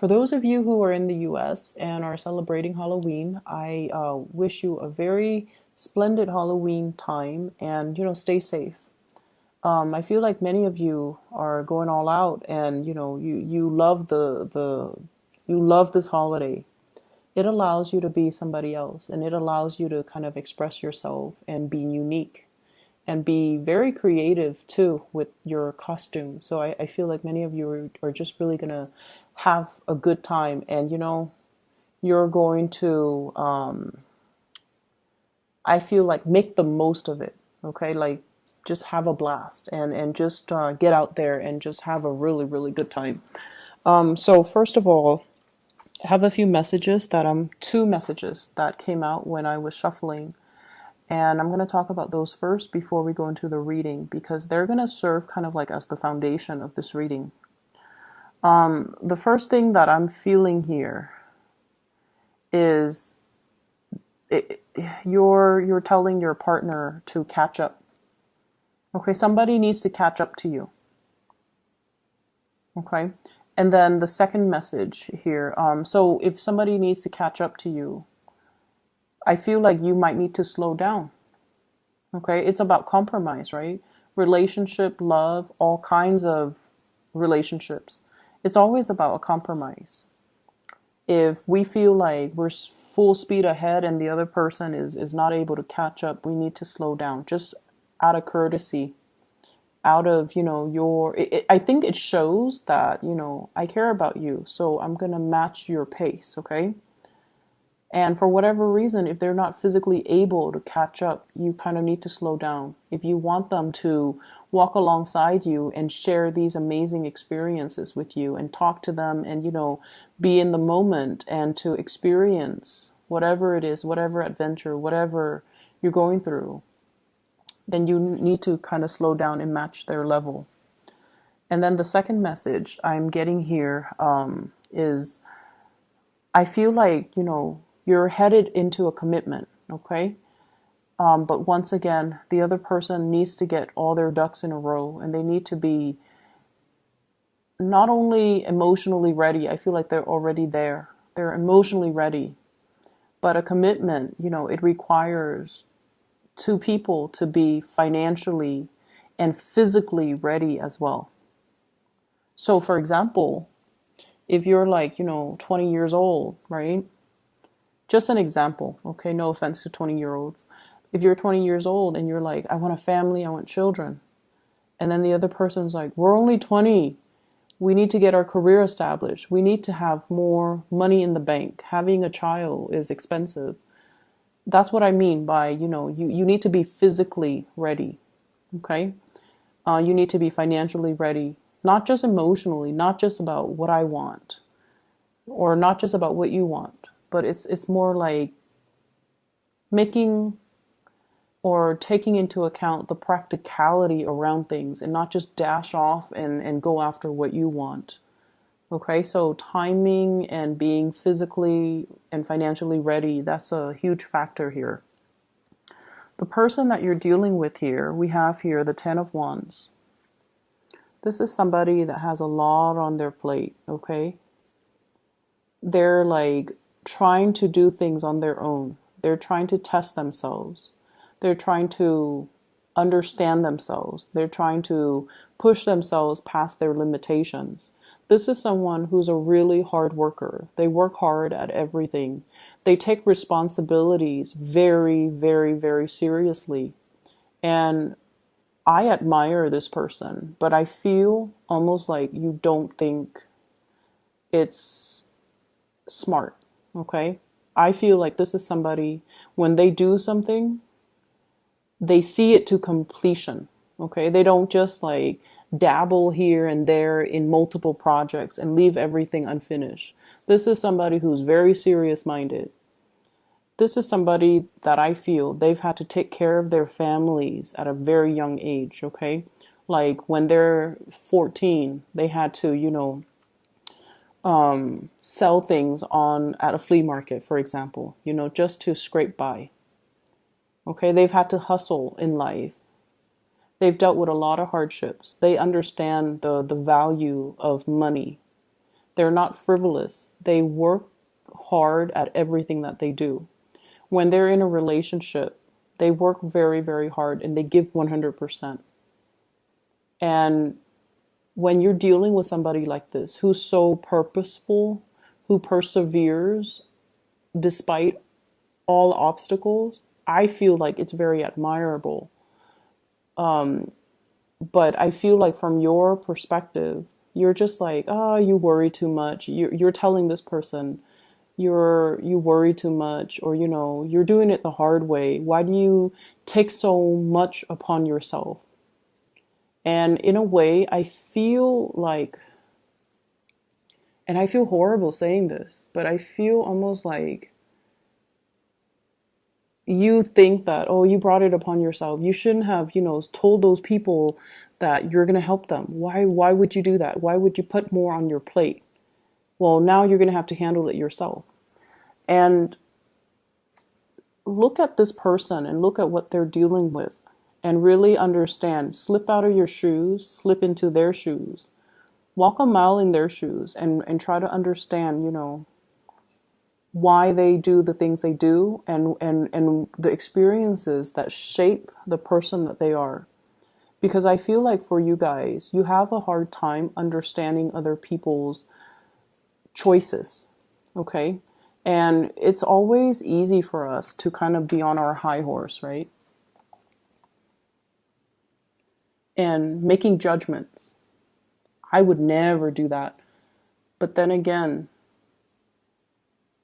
For those of you who are in the US and are celebrating Halloween, I wish you a very splendid Halloween time and, stay safe. I feel like many of you are going all out and, you love you love this holiday. It allows you to be somebody else and it allows you to kind of express yourself and be unique and be very creative too with your costume. So I feel like many of you are just really gonna have a good time, and you're going to I feel like make the most of it. Okay, like just have a blast and just get out there and just have a really really good time. So first of all, I have a few messages that two messages that came out when I was shuffling. And I'm going to talk about those first before we go into the reading because they're going to serve kind of like as the foundation of this reading. The first thing that I'm feeling here is you're telling your partner to catch up. Okay, somebody needs to catch up to you. Okay, and then the second message here. So if somebody needs to catch up to you, I feel like you might need to slow down. Okay, it's about compromise, right? Relationship, love, all kinds of relationships. It's always about a compromise. If we feel like we're full speed ahead and the other person is not able to catch up, we need to slow down just out of courtesy, out of, I think it shows that, I care about you, so I'm going to match your pace, okay? And for whatever reason, if they're not physically able to catch up, you kind of need to slow down. If you want them to walk alongside you and share these amazing experiences with you and talk to them and, be in the moment and to experience whatever it is, whatever adventure, whatever you're going through, then you need to kind of slow down and match their level. And then the second message I'm getting here is I feel like, you're headed into a commitment, okay? But once again, the other person needs to get all their ducks in a row and they need to be not only emotionally ready, I feel like they're already there. They're emotionally ready. But a commitment, it requires two people to be financially and physically ready as well. So, for example, if you're like, 20 years old, right? Just an example, okay? No offense to 20-year-olds. If you're 20 years old and you're like, I want a family, I want children. And then the other person's like, we're only 20. We need to get our career established. We need to have more money in the bank. Having a child is expensive. That's what I mean by, you need to be physically ready, okay? You need to be financially ready, not just emotionally, not just about what I want, or not just about what you want, but it's more like making or taking into account the practicality around things and not just dash off and go after what you want. Okay, so timing and being physically and financially ready, that's a huge factor here. The person that you're dealing with here, we have here the Ten of Wands. This is somebody that has a lot on their plate, okay? They're like trying to do things on their own. They're trying to test themselves. They're trying to understand themselves. They're trying to push themselves past their limitations. This is someone who's a really hard worker. They work hard at everything. They take responsibilities very, very, very seriously. And I admire this person, but I feel almost like you don't think it's smart, okay? I feel like this is somebody, when they do something, they see it to completion, okay? They don't just like dabble here and there in multiple projects and leave everything unfinished. This is somebody who's very serious minded. This is somebody that I feel they've had to take care of their families at a very young age, okay? Like when they're 14, they had to, sell things on at a flea market, for example, just to scrape by. Okay, they've had to hustle in life. They've dealt with a lot of hardships. They understand the value of money. They're not frivolous. They work hard at everything that they do. When they're in a relationship, they work very, very hard and they give 100%. And when you're dealing with somebody like this, who's so purposeful, who perseveres despite all obstacles, I feel like it's very admirable. But I feel like from your perspective, you're just like, oh, you worry too much. You're telling this person, you worry too much, or you're doing it the hard way. Why do you take so much upon yourself? And in a way, I feel like, and I feel horrible saying this, but I feel almost like you think that, oh, you brought it upon yourself. You shouldn't have, told those people that you're going to help them. Why would you do that? Why would you put more on your plate? Well, now you're going to have to handle it yourself. And look at this person and look at what they're dealing with and really understand. Slip out of your shoes, slip into their shoes, walk a mile in their shoes, and try to understand, why they do the things they do, and the experiences that shape the person that they are. Because I feel like for you guys, you have a hard time understanding other people's choices, okay? And it's always easy for us to kind of be on our high horse, right? And making judgments. I would never do that. But then again,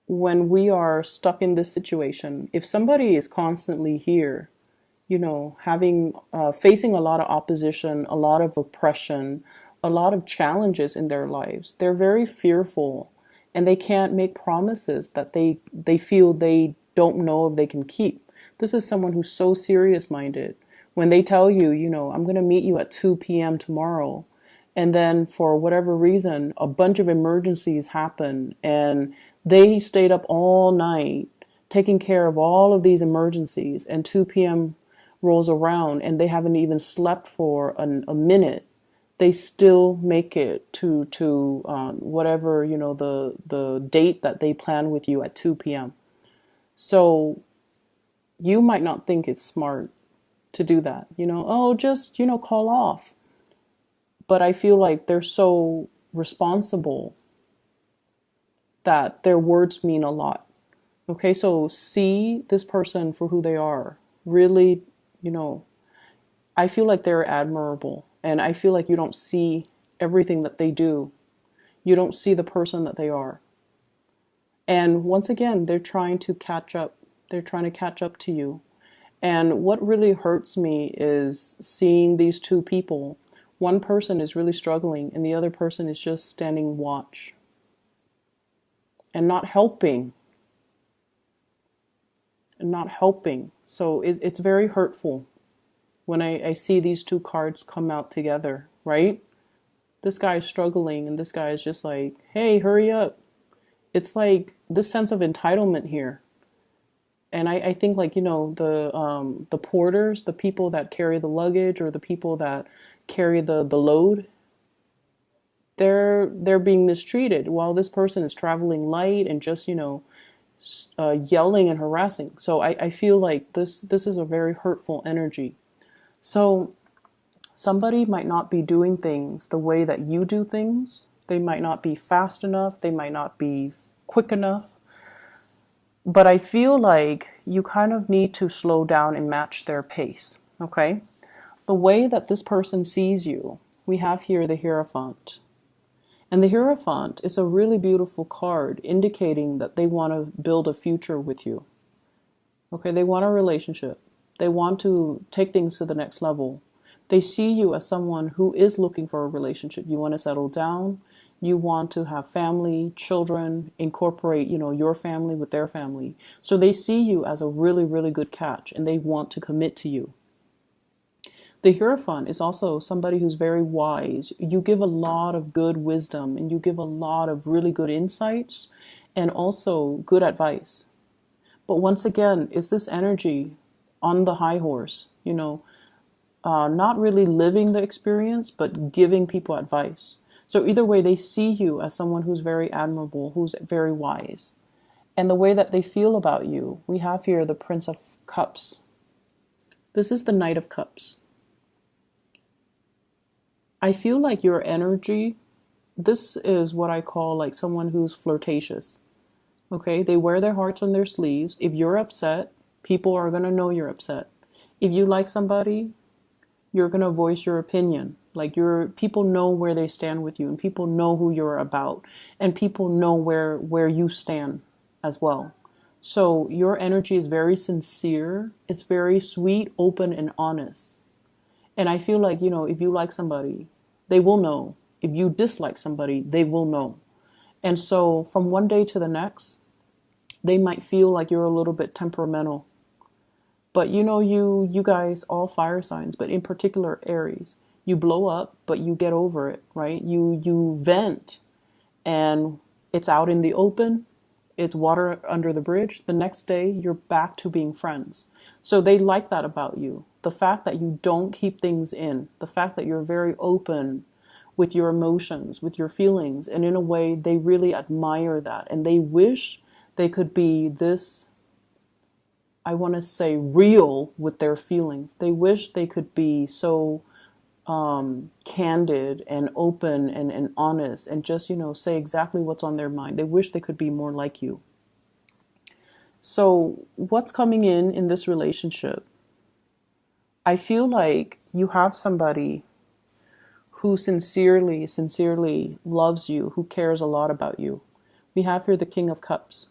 when we are stuck in this situation, if somebody is constantly here, having facing a lot of opposition, a lot of oppression, a lot of challenges in their lives, they're very fearful, and they can't make promises that they feel they don't know if they can keep. This is someone who's so serious minded. When they tell you, I'm going to meet you at 2 p.m. tomorrow, and then for whatever reason, a bunch of emergencies happen, and they stayed up all night taking care of all of these emergencies, and 2 p.m. rolls around and they haven't even slept for a minute, they still make it to whatever, the date that they plan with you at 2 p.m. So you might not think it's smart to do that, oh, just, call off. But I feel like they're so responsible that their words mean a lot. Okay, so see this person for who they are. Really, I feel like they're admirable. And I feel like you don't see everything that they do. You don't see the person that they are. And once again, they're trying to catch up. They're trying to catch up to you. And what really hurts me is seeing these two people. One person is really struggling and the other person is just standing watch and not helping. So it's very hurtful when I see these two cards come out together, right? This guy is struggling and this guy is just like, hey, hurry up. It's like this sense of entitlement here. And I think, like, the porters, the people that carry the luggage, or the people that carry the load, they're being mistreated while this person is traveling light and just, yelling and harassing. So I feel like this is a very hurtful energy. So somebody might not be doing things the way that you do things. They might not be fast enough. They might not be quick enough. But I feel like you kind of need to slow down and match their pace, okay? The way that this person sees you, we have here the Hierophant. And the Hierophant is a really beautiful card indicating that they want to build a future with you. Okay, they want a relationship. They want to take things to the next level. They see you as someone who is looking for a relationship. You want to settle down. You want to have family, children, incorporate, your family with their family. So they see you as a really, really good catch, and they want to commit to you. The Hierophant is also somebody who's very wise. You give a lot of good wisdom, and you give a lot of really good insights, and also good advice. But once again, it's this energy on the high horse, not really living the experience, but giving people advice. So either way, they see you as someone who's very admirable, who's very wise. And the way that they feel about you, we have here the Prince of Cups. This is the Knight of Cups. I feel like your energy, this is what I call like someone who's flirtatious. Okay, they wear their hearts on their sleeves. If you're upset, people are going to know you're upset. If you like somebody, you're going to voice your opinion. Like people know where they stand with you, and people know who you're about, and people know where you stand as well. So your energy is very sincere. It's very sweet, open, and honest. And I feel like, if you like somebody, they will know. If you dislike somebody, they will know. And so from one day to the next, they might feel like you're a little bit temperamental. But you guys, all fire signs, but in particular Aries, you blow up, but you get over it, right? You vent, and it's out in the open. It's water under the bridge. The next day, you're back to being friends. So they like that about you. The fact that you don't keep things in, the fact that you're very open with your emotions, with your feelings, and in a way, they really admire that. And they wish they could be this, I want to say, real with their feelings. They wish they could be so candid and open and honest and just, say exactly what's on their mind. They wish they could be more like you. So what's coming in this relationship? I feel like you have somebody who sincerely loves you, who cares a lot about you. We have here the King of Cups.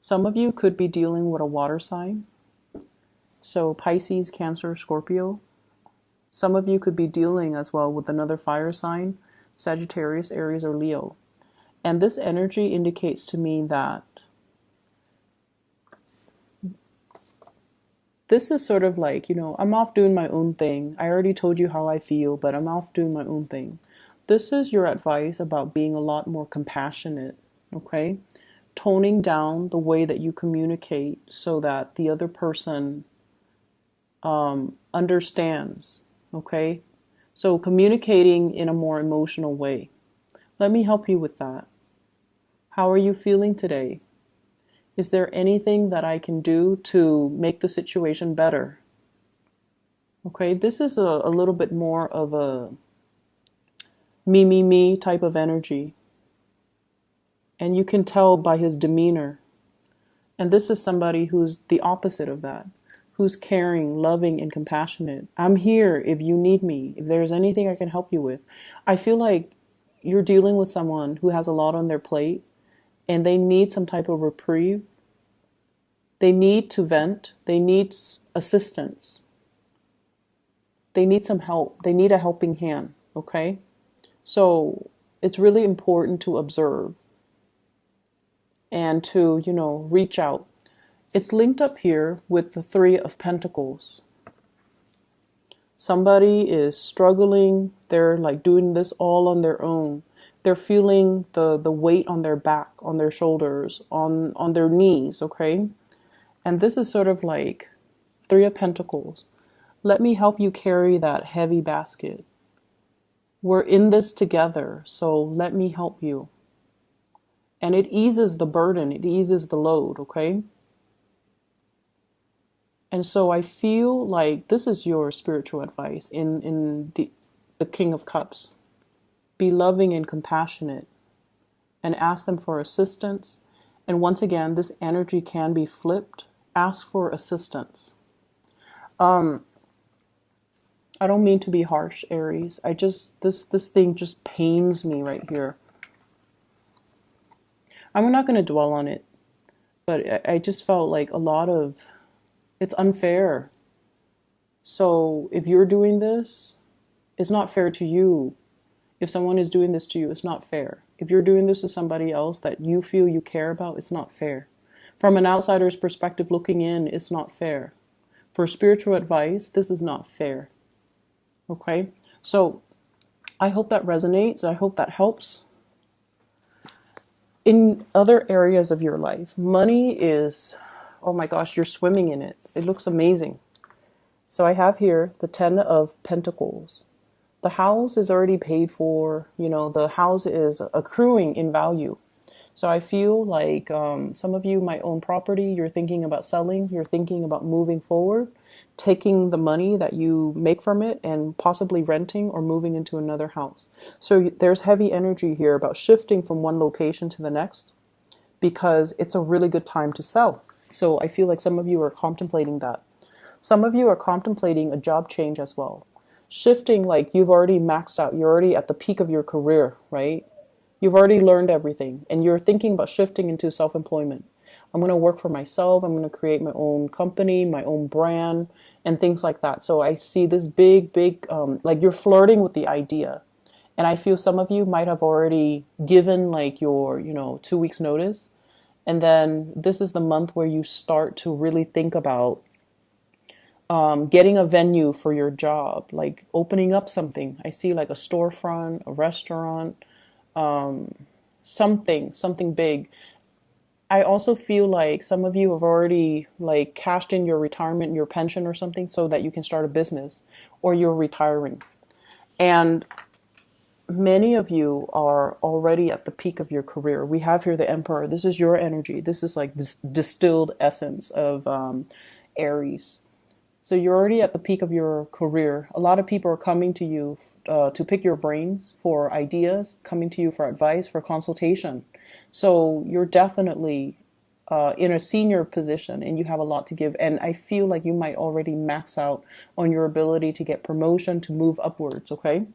Some of you could be dealing with a water sign. So Pisces, Cancer, Scorpio. Some of you could be dealing as well with another fire sign, Sagittarius, Aries, or Leo. And this energy indicates to me that this is sort of like, I'm off doing my own thing. I already told you how I feel, but I'm off doing my own thing. This is your advice about being a lot more compassionate, okay? Toning down the way that you communicate so that the other person understands, okay? So communicating in a more emotional way. Let me help you with that. How are you feeling today? Is there anything that I can do to make the situation better? Okay, this is a little bit more of a me type of energy. And you can tell by his demeanor. And this is somebody who's the opposite of that, who's caring, loving, and compassionate. I'm here if you need me, if there's anything I can help you with. I feel like you're dealing with someone who has a lot on their plate and they need some type of reprieve. They need to vent. They need assistance. They need some help. They need a helping hand, okay? So it's really important to observe and to, reach out. It's linked up here with the Three of Pentacles. Somebody is struggling. They're like doing this all on their own. They're feeling the weight on their back, on their shoulders, on their knees, okay? And this is sort of like Three of Pentacles. Let me help you carry that heavy basket. We're in this together, so let me help you. And it eases the burden, it eases the load, okay? And so I feel like this is your spiritual advice in the King of Cups. Be loving and compassionate and ask them for assistance. And once again, this energy can be flipped. Ask for assistance. I don't mean to be harsh, Aries. This thing just pains me right here. I'm not going to dwell on it, but I just felt like it's unfair. So if you're doing this, it's not fair to you. If someone is doing this to you, it's not fair. If you're doing this to somebody else that you feel you care about, it's not fair. From an outsider's perspective looking in, it's not fair. For spiritual advice, this is not fair. Okay? So I hope that resonates. I hope that helps. In other areas of your life, money is, oh my gosh, you're swimming in it. It looks amazing. So I have here the Ten of Pentacles. The house is already paid for, the house is accruing in value. So I feel like some of you might own property, you're thinking about selling, you're thinking about moving forward, taking the money that you make from it and possibly renting or moving into another house. So there's heavy energy here about shifting from one location to the next because it's a really good time to sell. So I feel like some of you are contemplating that. Some of you are contemplating a job change as well. Shifting, like you've already maxed out, you're already at the peak of your career, right? You've already learned everything and you're thinking about shifting into self-employment. I'm going to work for myself. I'm going to create my own company, my own brand, and things like that. So I see this big, like you're flirting with the idea. And I feel some of you might have already given like your, 2 weeks notice. And then this is the month where you start to really think about getting a venue for your job, like opening up something. I see like a storefront, a restaurant, something big. I also feel like some of you have already like cashed in your retirement, your pension or something so that you can start a business or you're retiring. And many of you are already at the peak of your career. We have here the Emperor. This is your energy. This is like this distilled essence of Aries. So you're already at the peak of your career. A lot of people are coming to you to pick your brains for ideas, coming to you for advice, for consultation. So you're definitely in a senior position and you have a lot to give. And I feel like you might already max out on your ability to get promotion, to move upwards, okay?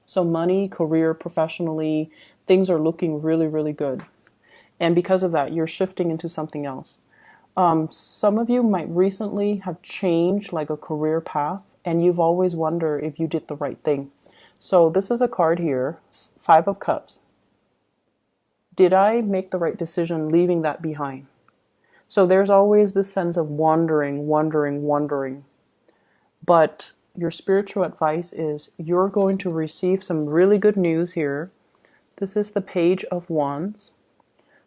So money, career, professionally, things are looking really, really good. And because of that, you're shifting into something else. Some of you might recently have changed like a career path and you've always wondered if you did the right thing. So this is a card here, Five of Cups. Did I make the right decision leaving that behind? So there's always this sense of wondering. But your spiritual advice is you're going to receive some really good news here. This is the Page of Wands.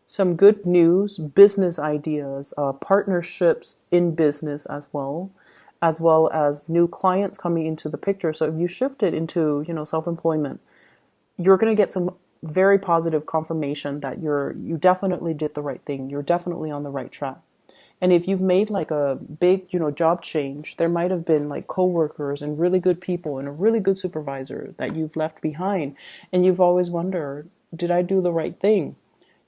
Some good news, business ideas, partnerships in business as well as new clients coming into the picture. So if you shift it into, self-employment, you're going to get some very positive confirmation that you definitely did the right thing. You're definitely on the right track. And if you've made like a big, job change, there might have been like coworkers and really good people and a really good supervisor that you've left behind. And you've always wondered, did I do the right thing?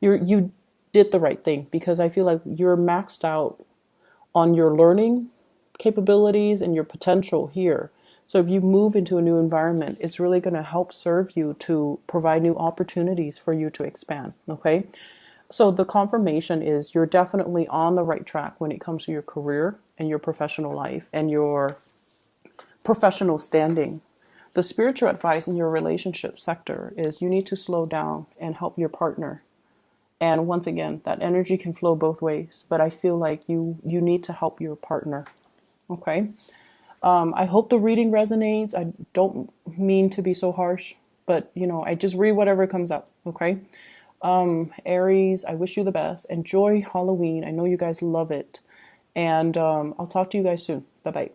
You did the right thing because I feel like you're maxed out on your learning capabilities and your potential here. So if you move into a new environment, it's really going to help serve you to provide new opportunities for you to expand. Okay. So the confirmation is you're definitely on the right track when it comes to your career and your professional life and your professional standing. The spiritual advice in your relationship sector is you need to slow down and help your partner. And once again, that energy can flow both ways, but I feel like you need to help your partner. Okay. I hope the reading resonates. I don't mean to be so harsh, but I just read whatever comes up. Okay. Aries, I wish you the best. Enjoy Halloween. I know you guys love it. And I'll talk to you guys soon. Bye bye.